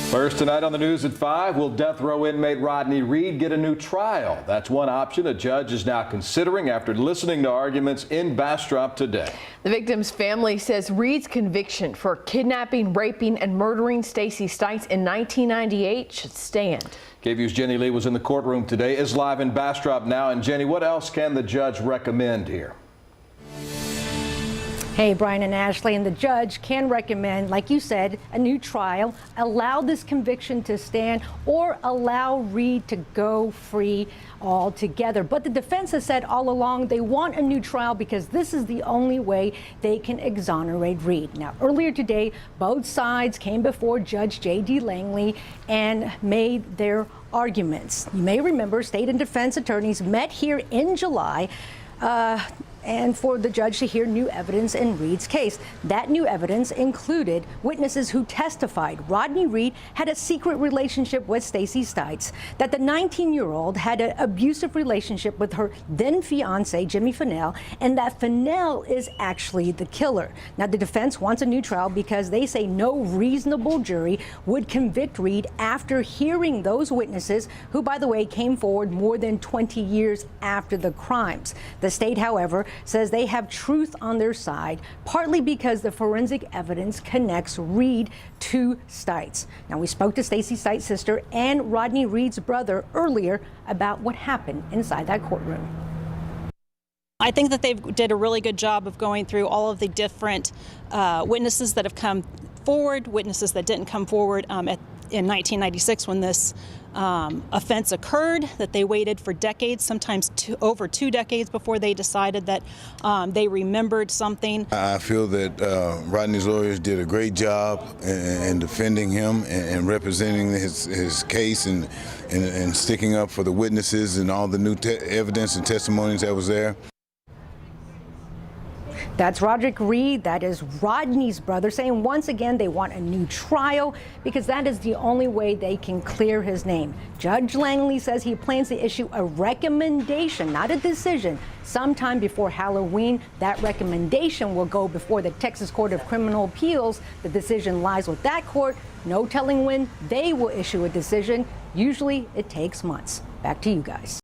First tonight on the news at 5, will death row inmate Rodney Reed get a new trial? That's one option a judge is now considering after listening to arguments in Bastrop today. The victim's family says Reed's conviction for kidnapping, raping, and murdering Stacey Stites in 1998 should stand. KVUE's Jenny Lee was in the courtroom today, is live in Bastrop now. And Jenny, what else can the judge recommend here? Hey, Brian and Ashley, and the judge can recommend, like you said, a new trial, allow this conviction to stand, or allow Reed to go free altogether. But the defense has said all along they want a new trial because this is the only way they can exonerate Reed. Now, earlier today, both sides came before Judge J.D. Langley and made their arguments. You may remember state and defense attorneys met here in July and for the judge to hear new evidence in Reed's case. That new evidence included witnesses who testified Rodney Reed had a secret relationship with Stacey Stites, that the 19-year-old had an abusive relationship with her then fiance, Jimmy Fennell, and that Fennell is actually the killer. Now, the defense wants a new trial because they say no reasonable jury would convict Reed after hearing those witnesses, who, by the way, came forward more than 20 years after the crimes. The state, however, says they have truth on their side, partly because the forensic evidence connects Reed to Stites. Now, we spoke to Stacey Stites' sister and Rodney Reed's brother earlier about what happened inside that courtroom. I think that they did a really good job of going through all of the different witnesses that have come forward, witnesses that didn't come forward in 1996 when this offense occurred, that they waited for decades, sometimes over 2 decades before they decided that they remembered something. I feel that Rodney's lawyers did a great job in defending him and representing his case and sticking up for the witnesses and all the new evidence and testimonies that was there. That's Roderick Reed, that is Rodney's brother, saying once again they want a new trial because that is the only way they can clear his name. Judge Langley says he plans to issue a recommendation, not a decision, sometime before Halloween. That recommendation will go before the Texas Court of Criminal Appeals. The decision lies with that court. No telling when they will issue a decision. Usually it takes months. Back to you guys.